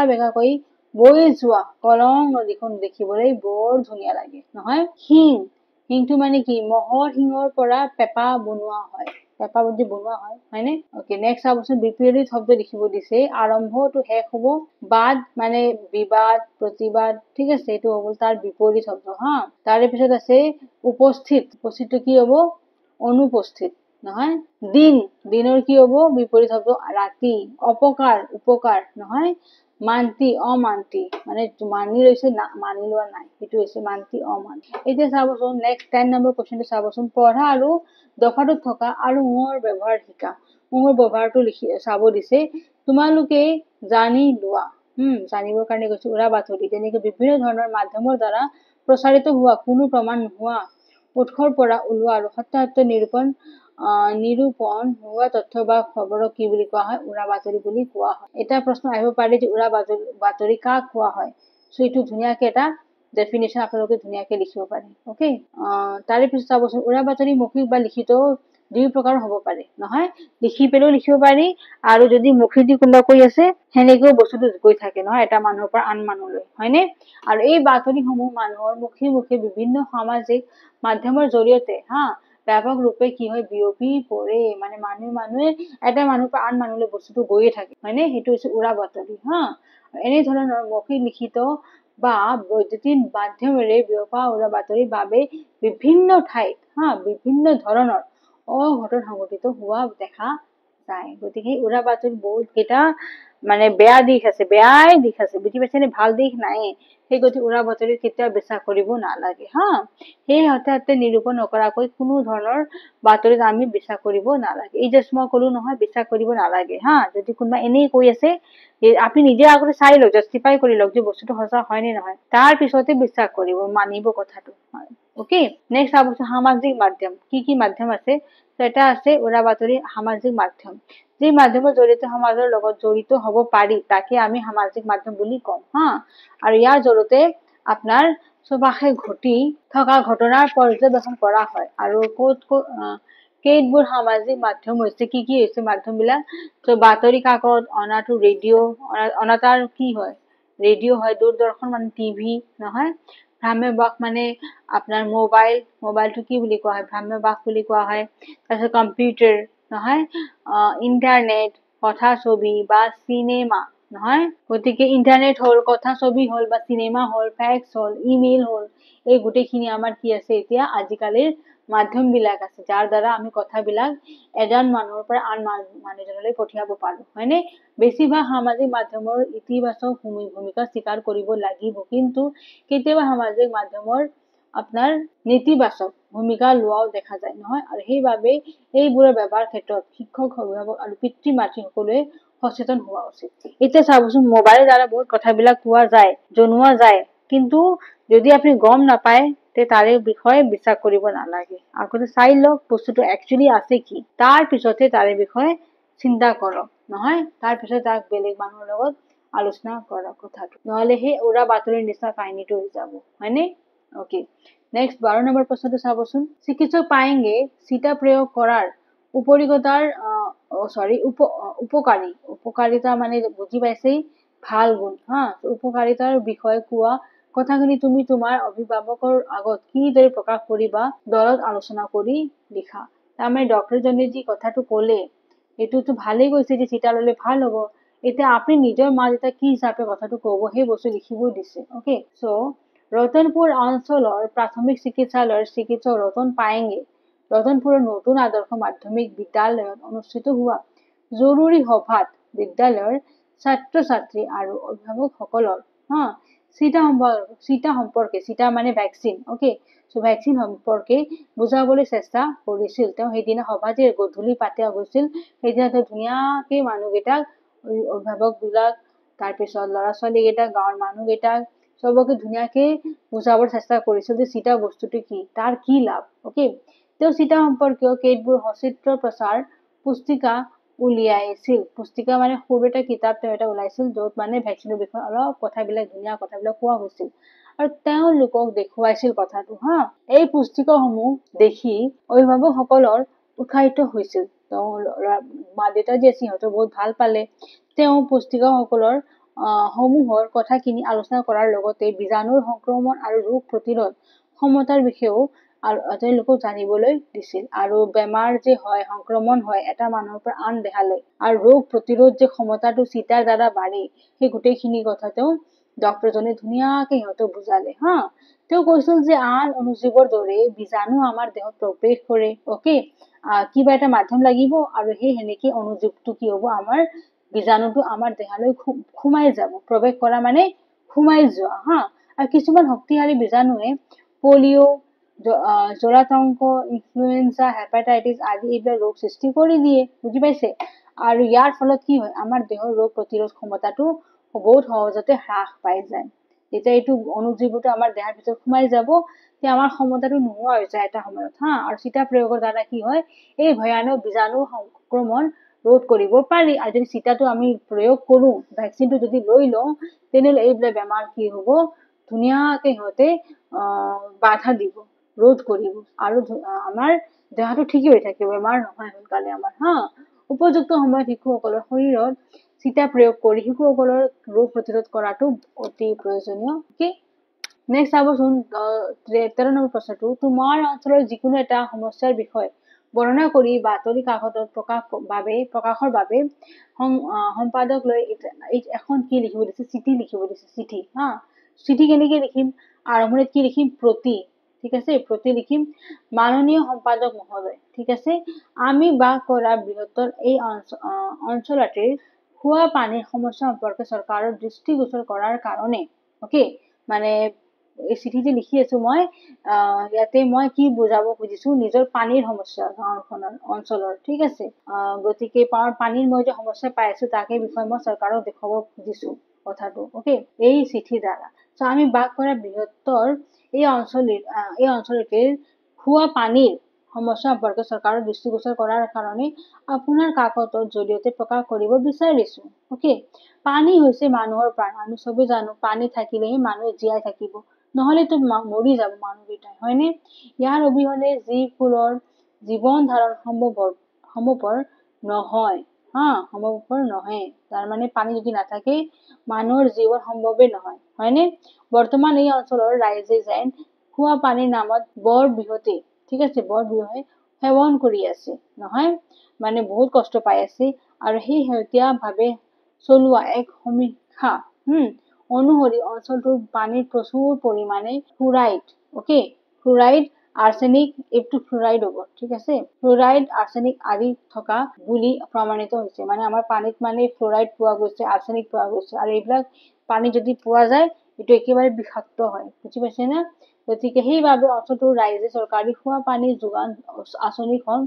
বেকাকৈ বৈ যোৱা কলং নদীখন দেখিবলৈ বৰ ধুনীয়া লাগে নহয়। শিংটো মানে কি, মহৰ শিঙৰ পৰা পেঁপা বনোৱা হয়, হয়নে? অকে, নেক্সট চাবচোন, বিপৰীত শব্দ লিখিব দিছে। আৰম্ভ টো শেষ হব, বাদ মানে বিবাদ, প্ৰতিবাদ, ঠিক আছে, এইটো হব তাৰ বিপৰীত শব্দ হা। তাৰে পিছত আছে উপস্থিতটো কি হব, অনুপস্থিত নহয়। দিনৰ কি হব, বিপৰীত শব্দ ৰাতি। উপকাৰ নহয়। মান্তি, অমান্তি, মানে মানি লৈছে, মানি লোৱা নাই, সেইটো হৈছে মান্তি, অমান্তি। এতিয়া চাবচোন নেক্সট 10 নম্বৰ কুৱেশ্যনটো চাবচোন। পঢ়া আৰু দফাটোত থকা আৰু ৰ ব্যৱহাৰ শিকা। ৰ ব্যৱহাৰটো চাব দিছে। তোমালোকে জানি লোৱা, জানিবৰ কাৰণে কৈছে। উৰা বাতৰি যেনেকে বিভিন্ন ধৰণৰ মাধ্যমৰ দ্বাৰা প্ৰচাৰিত হোৱা, কোনো প্ৰমাণ নোহোৱা উৎসৰ পৰা ওলোৱা আৰু সত্যাসত্য নিৰূপণ হোৱা তথ্য বা খবৰক কি বুলি কোৱা হয়, উৰা বাতৰি বুলি কোৱা হয়। এটা প্ৰশ্ন আহিব পাৰে যে উৰা বাতৰি কাক কোৱা হয়। সো এইটো ধুনীয়াকে এটা ডেফিনেশ্যন আপোনালোকে ধুনীয়াকৈ লিখিব পাৰে। অ'কে, তাৰে পিছত চাবচোন, উৰা বাতৰি মৌখিক বা লিখিত দুই প্ৰকাৰ হ'ব পাৰে, নহয়? লিখি পেলাইও লিখিব পাৰি, আৰু যদি মুখেদি কোনোবা কৈ আছে সেনেকেও বস্তুটো গৈ থাকে, নহয়, এটা মানুহৰ পৰা আন মানুহলৈ, হয়নে? আৰু এই বাতৰিসমূহ মানুহৰ মুখে মুখে বিভিন্ন সামাজিক মাধ্যমৰ জৰিয়তে ব্যাপক ৰূপে কি হয়, বিয়পি পৰে। মানে মানুহে এটা মানুহৰ পৰা আন মানুহলৈ বস্তুটো গৈয়ে থাকে, হয়নে? সেইটো হৈছে উৰা বাতৰি। এনে ধৰণৰ মৌখিক লিখিত বা বৈদ্যুতিন মাধ্যমেৰে বিয়পা উৰা বাতৰিৰ বাবে বিভিন্ন ঠাইত বিভিন্ন ধৰণৰ অঘটন সংঘটিত হোৱা দেখা যায়। গতিকে উৰা বাতৰি বহুত কেইটা মানে বেয়া দিশ আছে, বেয়াই দিশ আছে, বুজি পাইছেনে? ভাল দিশ নাই। সেই গতিকে উৰা বাতৰি কেতিয়াও বিশ্বাস কৰিব নালাগে। সেই হঠাতে নিৰূপণ নকৰাকৈ কোনো ধৰণৰ বাতৰিত আমি বিশ্বাস কৰিব নালাগে। এই জাষ্ট মই কলো নহয়, বিশ্বাস কৰিব নালাগে। যদি কোনোবা এনেই কৈ আছে, আপুনি নিজে আগতে চাই লওক, জাষ্টিফাই কৰি লওক যে বস্তুটো সঁচা হয় নে নহয়, তাৰ পিছতে বিশ্বাস কৰিব, মানিব কথাটো। অ'কে, নেক্সট চাবচোন সামাজিক মাধ্যম। কি মাধ্যম আছে? এটা আছে উৰা বাতৰি সামাজিক মাধ্যম। যি মাধ্যমৰ জৰিয়তে সমাজৰ লগত জড়িত হ'ব পাৰি তাকে আমি সামাজিক মাধ্যম বুলি কওঁ। আৰু ইয়াৰ জৰিয়তে আপোনাৰ চৌপাশে ঘটি থকা ঘটনাৰ পৰ্যবেক্ষণ কৰা হয়। আৰু কেতবোৰ সামাজিক মাধ্যম হৈছে, কি হৈছে মাধ্যম বিলাক? বাতৰি কাকত, অনাটো ৰেডিঅ', অনাতাৰ কি হয়? ৰেডিঅ' হয়, দূৰদৰ্শন মানে টিভি, নহয়? ভ্ৰাম্যবাস মানে আপোনাৰ মোবাইলটো কি বুলি কোৱা হয়? ভ্ৰাম্যবাস বুলি কোৱা হয়। তাৰপিছত কম্পিউটাৰ, নহয়? ইন্টাৰনেট, কথা ছবি বা চিনেমা, নহয়? গতিকে ইন্টাৰনেট হ'ল, কথা ছবি হ'ল, বা চিনেমা হ'ল, ফেক্স হ'ল, ইমেইল হ'ল, এই গোটেইখিনি আমাৰ কি আছে এতিয়া আজিকালিৰ মাধ্যম বিলাক আছে, যাৰ দ্বাৰা আমি কথাবিলাক এজন মানুহৰ পৰা আন মানুহজনলৈ পঠিয়াব পাৰো, হয়নে? বেছিভাগ সামাজিক মাধ্যমৰ ইতিবাচক ভূমিকা স্বীকাৰ কৰিব লাগিব, কিন্তু কেতিয়াবা সামাজিক মাধ্যমৰ আপোনাৰ নেতিবাচক ভূমিকা লোৱাও দেখা যায়, নহয়? আৰু সেইবাবে এইবোৰৰ ব্যৱহাৰ ক্ষেত্ৰত শিক্ষক, অভিভাৱক আৰু পিতৃ মাতৃ সকলোৱে সচেতন হোৱা উচিত। এতিয়া চাবচোন, মোবাইলৰ দ্বাৰা বহুত কথাবিলাক পোৱা যায়, জনোৱা যায়, কিন্তু যদি আপুনি গম নাপায় তে তাৰে বিষয়ে বিশ্বাস কৰিব নালাগে। আগতে চাই লওক বস্তুটো একচুৱেলি আছে কি, তাৰ পিছতে তাৰে বিষয়ে চিন্তা কৰক, নহয়? তাৰ পিছত তাক বেলেগ মানুহৰ লগত আলোচনা কৰক কথাটো, নহলে সেই উৰা বাতৰিৰ নিচিনা কাহিনীটো হৈ যাব, হয়নে? ওকে, নেক্সট 12 নম্বৰ প্ৰশ্নটো চাবচোন। চিকিৎসক পায়েংগে চিটা প্ৰয়োগ কৰাৰ উপকাৰিতা মানে বুজি পাইছেই, ভাল গুণ। উপকাৰিতাৰ বিষয়ে কোৱা কথাখিনি তুমি তোমাৰ অভিভাৱকৰ আগত কিদৰে প্ৰকাশ কৰিবা, দলত আলোচনা কৰি লিখা। তাৰমানে ডক্টৰজনে যি কথাটো ক'লে এইটোতো ভালেই কৈছে যে চিটা ললে ভাল হ'ব। এতিয়া আপুনি নিজৰ মা দেউতাক কি হিচাপে কথাটো ক'ব, সেই বস্তু লিখিব দিছে। অ'কে, চ' ৰতনপুৰ অঞ্চলৰ প্ৰাথমিক চিকিৎসালয়ৰ চিকিৎসক ৰতন পায়েংগে ৰতনপুৰৰ নতুন আদৰ্শ মাধ্যমিক বিদ্যালয়ত অনুষ্ঠিত হোৱা জৰুৰী সভাত বিদ্যালয়ৰ ছাত্ৰ ছাত্ৰী আৰু অভিভাৱকসকলৰ চিটা সম্পৰ্কে, চিটা মানে ভেকচিন, অ'কে, চ' ভেকচিন সম্পৰ্কে বুজাবলৈ চেষ্টা কৰিছিল। তেওঁ সেইদিনা সভা যে গধূলি পাতা গৈছিল, সেইদিনা তেওঁ ধুনীয়াকে মানুহকেইটাক, অভিভাৱক বিলাক, তাৰপিছত ল'ৰা ছোৱালী কেইটাক, গাঁৱৰ মানুহকেইটাক চবকে ধুনীয়াকে বুজাবৰ চেষ্টা কৰিছিল যে চিটা বস্তুটো কি, তাৰ কি লাভ। অ'কে, তেওঁ চিটা সম্পৰ্কীয় কেতবোৰ সচিত্ৰ প্ৰচাৰ পুস্তিকা উলিয়াইছিল। পুস্তিকা মানে সৰু এটা কিতাপ তেওঁ এটা ওলাইছিল, য'ত মানে ভেকচিনৰ বিষয়ে অলপ ধুনীয়া কথাবিলাক কোৱা হৈছিল, আৰু তেওঁলোকক দেখুৱাইছিল কথাটো। এই পুস্তিকাসমূহ দেখি অভিভাৱকসকলৰ উৎসাহিত হৈছিল। তেওঁ মা দেউতা যে সিহঁতে বহুত ভাল পালে। তেওঁ পুস্তিকাসকলৰ সমূহৰ কথাখিনি আলোচনা কৰাৰ লগতে বীজাণুৰ সংক্ৰমণ আৰু ৰোগ প্ৰতিৰোধ ক্ষমতাৰ বিষয়েও তেওঁলোকক জানিবলৈ দিছিল। আৰু বেমাৰ যে হয়, সংক্ৰমণ হয় এটা মানুহৰ পৰা আন দেহালৈ, আৰু ৰোগ প্ৰতিৰোধ যে ক্ষমতাটো চিটাৰ দ্বাৰা বাঢ়ে, সেই গোটেইখিনি কথা তেওঁ ডক্টৰজনে ধুনীয়াকে সিহঁতক বুজালে। তেওঁ কৈছিল যে আন অনুজীৱৰ দৰে বীজাণু আমাৰ দেহত প্ৰৱেশ কৰে। অ'কে, কিবা এটা মাধ্যম লাগিব, আৰু সেই সেনেকে অনুজীৱটো কি হ'ব, আমাৰ বীজাণুটো আমাৰ দেহালৈ সোমাই যাব। প্ৰৱেশ কৰা মানে সোমাই যোৱা। আৰু কিছুমান শক্তিশালী বীজাণুৱে পলিঅ', জলাতংক, ইনফ্লুৱেঞ্জা, হেপাটাইটিছ আদি এইবিলাক ৰোগ সৃষ্টি কৰি দিয়ে, বুজি পাইছে? আৰু ইয়াৰ ফলত কি হয়, আমাৰ দেহৰ ৰোগ প্ৰতিৰোধ ক্ষমতাটো বহুত সহজতে হ্ৰাস পাই যায়। যেতিয়া এইটো অনুজীৱটো আমাৰ দেহাৰ ভিতৰত সোমাই যাব, তেতিয়া আমাৰ ক্ষমতাটো নোহোৱা হৈ যায় এটা সময়ত। আৰু চিটা প্ৰয়োগৰ দ্বাৰা কি হয়, এই ভয়ানক বীজাণু সংক্ৰমণ ৰোধ কৰিব পাৰি। আৰু যদি চিটাটো আমি প্ৰয়োগ কৰো, ভেকচিনটো যদি লৈ লওঁ, তেনেহ'লে এইবিলাক বেমাৰ কি হ'ব, ধুনীয়াকে সিহঁতে বাধা দিব, ৰোধ কৰিব আৰু আমাৰ দেহাটো ঠিকেই হৈ থাকিব, বেমাৰ নহয় সোনকালে আমাৰ হা। উপযুক্ত সময়ত শিশুসকলৰ শৰীৰত চিটা প্ৰয়োগ কৰি শিশুসকলৰ ৰোগ প্ৰতিৰোধ কৰাটো অতি প্ৰয়োজনীয়। কি নেক্সট চাবচোন 13 নম্বৰ প্ৰশ্নটো, তোমাৰ অঞ্চলৰ যিকোনো এটা সমস্যাৰ বিষয়ে বৰ্ণনা কৰি বাতৰি কাকতত প্ৰকাশৰ বাবে সম্পাদক লৈ এখন কি লিখিব দিছে, চিঠি লিখিব দিছে, চিঠি হা। চিঠি কেনেকে লিখিম, আৰম্ভণিত কি লিখিম, প্ৰতি, ঠিক আছে, প্ৰতি লিখিম, মাননীয় সম্পাদক মহোদয়, ঠিক আছে, আমি বাস কৰা বৃহত্তৰ এই অঞ্চলটিৰ খোৱা পানীৰ সমস্যা সম্পৰ্কে চৰকাৰৰ দৃষ্টিগোচৰ কৰাৰ কাৰণে, অকে, মানে এই চিঠিতে লিখি আছো মই, ইয়াতে মই কি বুজাব খুজিছো, নিজৰ পানীৰ সমস্যা গাঁওখনৰ অঞ্চলৰ, ঠিক আছে, গতিকে পানীৰ মই যে সমস্যা পাই আছো তাকে বিষয়ে মই চৰকাৰক দেখাব খুজিছো কথাটো, অকে, এই চিঠিৰ দ্বাৰা। আমি বাস কৰা বৃহত্তৰ এই অঞ্চলটিৰ খোৱা পানীৰ সমস্যা সম্পৰ্কে চৰকাৰৰ দৃষ্টিগোচৰ কৰাৰ কাৰণে আপোনাৰ কাকতৰ জৰিয়তে প্ৰকাশ কৰিব বিচাৰিছো, অকে। পানী হৈছে মানুহৰ প্ৰাণ, আমি চবে জানো পানী থাকিলেহে মানুহ জীয়াই থাকিব, নহলেতো মৰি যাব মানুহকেইটাই, হয়নে? ইয়াৰ অবিহনে ফুলৰ জীৱন ধাৰণ সম্ভৱপৰ নহয় হা, সম্ভৱপৰ নহয়, তাৰমানে পানী যদি নাথাকে মানুহৰ জীৱন সম্ভৱেই নহয়, হয়নে? বৰ্তমান এই অঞ্চলৰ ৰাইজে যেন খোৱা পানীৰ নামত বৰ বৃহতে, ঠিক আছে, বৰ বৃহতে সেৱন কৰি আছে, নহয়, মানে বহুত কষ্ট পাই আছে। আৰু সেই শেহতীয়া ভাৱে চলোৱা এক সমীক্ষা অনুসৰি অঞ্চলটোৰ পানীত প্ৰচুৰ পৰিমাণে ফ্লুৰাইড, অকে, ফ্লুৰাইড, আৰ্ছেনিক, এইটো ফ্লুৰাইড হ'ব, ঠিক আছে, ফ্লুৰাইড, আৰ্ছেনিক আদি থকা বুলি প্ৰমাণিত হৈছে। মানে আমাৰ পানীত মানে ফ্লুৰাইড পোৱা গৈছে, আৰ্ছেনিক পোৱা গৈছে, আৰু এইবিলাক পানী যদি পোৱা যায় এইটো একেবাৰে বিষাক্ত হয়, বুজি পাইছে না? গতিকে সেইবাবে অঞ্চলটোৰ ৰাইজে চৰকাৰী খোৱা পানী যোগান আঁচনিখন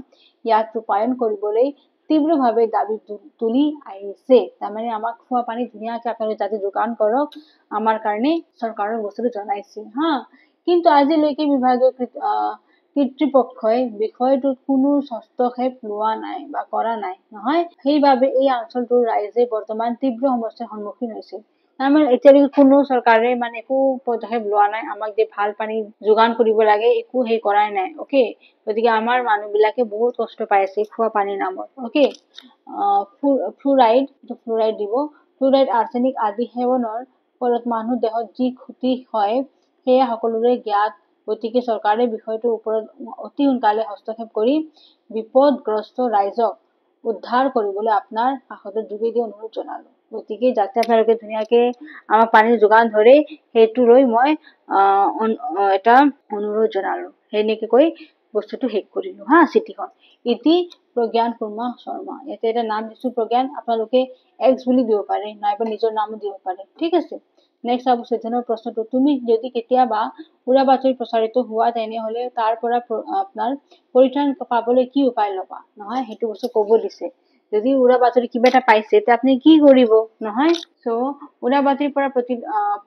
ইয়াত ৰূপায়ণ কৰিবলৈ তীব্ৰভাৱে দাবী তুলি আহিছে। তাৰমানে আমাক খোৱা পানী ধুনীয়াকে আপোনালোকে যাতে যোগান কৰক, আমাৰ কাৰণে চৰকাৰৰ বস্তুটো জনাইছে হা। কিন্তু আজিলৈকে বিভাগীয় কৰ্তৃপক্ষই বিষয়টোত কোনো হস্তক্ষেপ লোৱা নাই বা কৰা নাই, নহয়, সেইবাবে এই অঞ্চলটোৰ ৰাইজে বৰ্তমান তীব্ৰ সমস্যাৰ সন্মুখীন হৈছে। তাৰমানে এতিয়ালৈকে কোনো চৰকাৰে মানে একো পদক্ষেপ লোৱা নাই, আমাক যে ভাল পানী যোগান কৰিব লাগে একো কৰাই নাই, অকে। গতিকে আমাৰ মানুহ বিলাকে বহুত কষ্ট পাই আছে খোৱা পানীৰ নামত, অকে। ফ্লুৰাইড দিব, ফ্লুৰাইড, আৰ্ছেনিক আদি সেৱনৰ ফলত মানুহ দেহত যি ক্ষতি হয় সেয়া সকলোৰে জ্ঞাত। গতিকে চৰকাৰে বিষয়টোৰ ওপৰত অতি সোনকালে হস্তক্ষেপ কৰি বিপদগ্ৰস্ত ৰাইজক উদ্ধাৰ কৰিবলৈ আপোনাৰ কাকতৰ যোগেদি অনুৰোধ জনালো। গতিকে যাতে আপোনালোকে ধুনীয়াকে আমাক পানীৰ যোগান ধৰে সেইটো লৈ মই এটা অনুৰোধ জনালো, সেনেকে কৈ বস্তুটো শেষ কৰিলো হা, চিঠিখন। ইতি প্ৰজ্ঞান কুৰ্মা শৰ্মা, ইয়াতে এটা নাম দিছো প্ৰজ্ঞান, আপোনালোকে এক্স বুলি দিব পাৰে, নাইবা নিজৰ নামো দিব পাৰে, ঠিক আছে। নেক্সট চাব 14 প্ৰশ্নটো, তুমি যদি কেতিয়াবা উৰা বাতৰি প্ৰচাৰিত হোৱা তেনেহলে তাৰ পৰা আপোনাৰ পৰিত্ৰাণ পাবলৈ কি উপায় ল'বা, নহয়, সেইটো বস্তু ক'ব দিছে। যদি উৰা বাতৰি কিবা এটা পাইছে তে আপুনি কি কৰিব, নহয়। সো উৰা বাতৰিৰ পৰা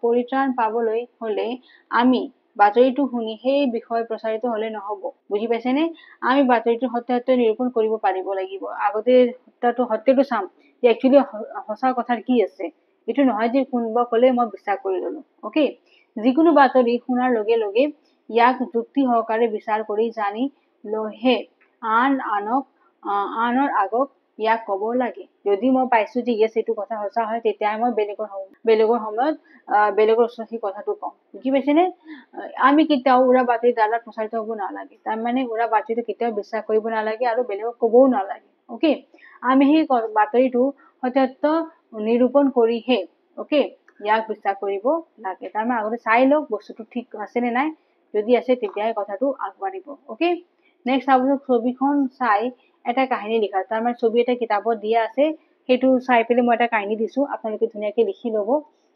পৰিত্ৰাণ পাবলৈ হলে আমি বাতৰিটো শুনি সেই বিষয় প্ৰচাৰিত হলে নহব, বুজি পাইছেনে? আমি বাতৰিটো সত্যাসত্য নিৰূপণ কৰিব পাৰিব লাগিব। আগতে সত্যটো চাম যে একচুৱেলি সঁচা কথাৰ কি আছে, এইটো নহয় যে কোনোবা কলে মই বিশ্বাস কৰি ললো, অকে। যিকোনো বাতৰি শুনাৰ লগে লগে ইয়াক যুক্তি সহকাৰে বিচাৰ কৰি জানি লৈহে আনৰ আগত ইয়াক কব লাগে। যদি মই পাইছো যে ইয়েছ এইটো কথা সঁচা হয়, তেতিয়া মই বেলেগৰ সময়ত বেলেগৰ ওচৰত সেই কথাটো কম, বুজি পাইছেনে? আমি কেতিয়াও উৰা বাতৰিৰ দ্বাৰা প্ৰচাৰিত হব নালাগে, তাৰমানে উৰা বাতৰিটো কেতিয়াও বিশ্বাস কৰিব নালাগে আৰু বেলেগক কবও নালাগে, অকে। আমি সেই বাতৰিটো সত্যাসত্য নিৰূপণ কৰিহে, অকে, ইয়াক বিশ্বাস কৰিব লাগে। তাৰমানে আগতে চাই লওক বস্তুটো ঠিক আছে নে নাই, যদি আছে তেতিয়াহে কথাটো আগবাঢ়িব, অকে। নেক্সট আপোনালোক ছবিখন চাই এটা কাহিনী লিখা, তাৰমানে ছবি এটা কিতাপত দিয়া আছে, সেইটো চাই পেলাই মই এটা কাহিনী দিছো, আপোনালোকে ধুনীয়াকে লিখি লব,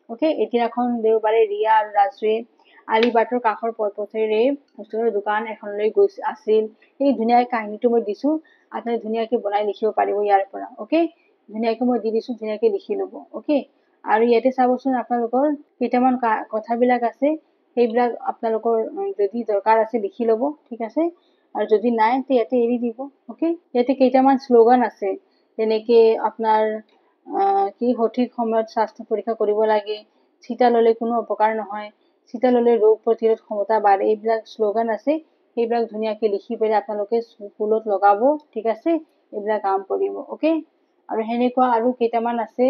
অকে। এদিনাখন দেওবাৰে ৰিয়া আৰু ৰাজুৱে আলিবাটৰ কাষৰ পথেৰে ওচৰৰ দোকান এখনলৈ আছিল। এই ধুনীয়া কাহিনীটো মই দিছো, আপোনালোকে ধুনীয়াকে বনাই লিখিব পাৰিব ইয়াৰ পৰা, অকে। ধুনীয়াকে মই দি দিছো, ধুনীয়াকে লিখি লব, অকে। আৰু ইয়াতে চাবচোন আপোনালোকৰ কেইটামান কথাবিলাক আছে, সেইবিলাক আপোনালোকৰ যদি দৰকাৰ আছে লিখি লব, ঠিক আছে। আৰু যদি নাই তে ইয়াতে এৰি দিব, অকে। ইয়াতে কেইটামান শ্লোগান আছে, যেনেকে আপোনাৰ কি সঠিক সময়ত স্বাস্থ্য পৰীক্ষা কৰিব লাগে, চিটা ললে কোনো অপকাৰ নহয়, চিটা ল'লে ৰোগ প্ৰতিৰোধ ক্ষমতা বাঢ়ে, এইবিলাক শ্লোগান আছে, সেইবিলাক ধুনীয়াকৈ লিখি পেলাই আপোনালোকে স্কুলত লগাব, ঠিক আছে, এইবিলাক কাম কৰিব, অ'কে। আৰু সেনেকুৱা আৰু কেইটামান আছে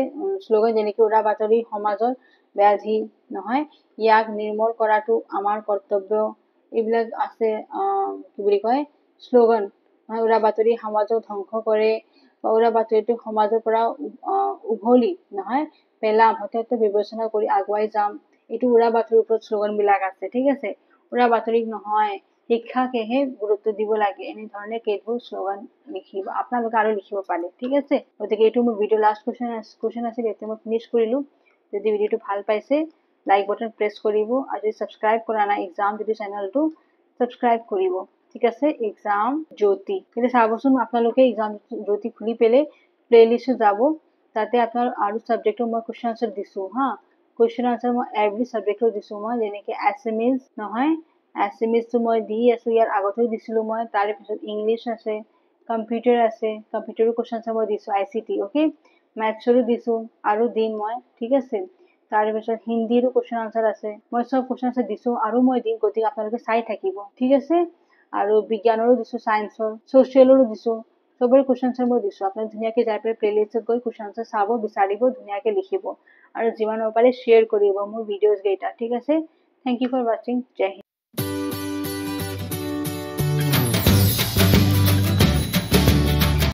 শ্লোগান, যেনেকৈ উৰা বাতৰি সমাজৰ ব্যাধি নহয়, ইয়াক নিৰ্মূল কৰাটো আমাৰ কৰ্তব্য, এইবিলাক আছে কি বুলি কয় শ্লোগান। উৰা বাতৰি সমাজক ধ্বংস কৰে, বা উৰা বাতৰিটো সমাজৰ পৰা উঘলি নহয় পেলাম, সত্যত্ব বিবেচনা কৰি আগুৱাই যাম, এইটো উৰা বাতৰিৰ ওপৰত শ্লোগান বিলাক আছে, ঠিক আছে। উৰা বাতৰিক নহয় শিক্ষাকেহে গুৰুত্ব দিব লাগে, এনেধৰণে কেইবোৰ শ্লোগান লিখিব, আপোনালোকে আৰু লিখিব পাৰে, ঠিক আছে। গতিকে এইটো মোৰ ভিডিঅ' লাষ্ট কুৱেশ্যন আছিল, এতিয়া মই ফিনিছ কৰিলোঁ। যদি ভিডিঅ'টো ভাল পাইছে লাইক বাটন প্ৰেছ কৰিব, আৰু যদি ছাবস্ক্ৰাইব কৰা নাই এক্সাম জ্যোতি চেনেলটো ছাবস্ক্ৰাইব কৰিব, ঠিক আছে। এক্সাম জ্যোতি এতিয়া চাবচোন, আপোনালোকে এক্সাম জ্যোতি খুলি পেলাই প্লেলিষ্টত যাব, তাতে আপোনাৰ আৰু ছাবজেক্টৰ মই কুৱেশ্যন আনচাৰ দিছোঁ হা, কুৱেশ্যন আনচাৰ মই এভৰি ছাবজেক্টৰ দিছোঁ, মই যেনেকৈ এছএমিজ নহয়, এছএমিজটো মই দি আছোঁ, ইয়াৰ আগতেও দিছিলোঁ মই, তাৰে পিছত ইংলিছ আছে, কম্পিউটাৰ আছে, কম্পিউটাৰৰ কুৱেশ্যন আনচাৰ মই দিছোঁ ICT, অ'কে, মেথছৰো দিছোঁ আৰু দিম মই, ঠিক আছে। তাৰপিছত হিন্দীৰো কুৱেশ্যন আনচাৰ আছে, মই চব কুৱেশ্যন আনচাৰ দিছোঁ আৰু মই দিম, গতিকে আপোনালোকে চাই থাকিব, ঠিক আছে। আৰু বিজ্ঞানৰো দিছোঁ, ছায়েন্সৰ, ছ'চিয়েলৰো দিছোঁ, চবৰে কুৱেশ্যন আনচাৰ মই দিছোঁ। আপোনালোকে ধুনীয়াকৈ যাই পেলাই প্লেলিষ্টত গৈ কুৱেশ্যন আনচাৰ চাব, বিচাৰিব, ধুনীয়াকৈ লিখিব, আৰু যিমান পাৰে শ্বেয়াৰ কৰিব মোৰ ভিডিঅ'জ কেইটা, ঠিক আছে। থেংক ইউ ফৰ ৱাচিং, জয় হিন্দ।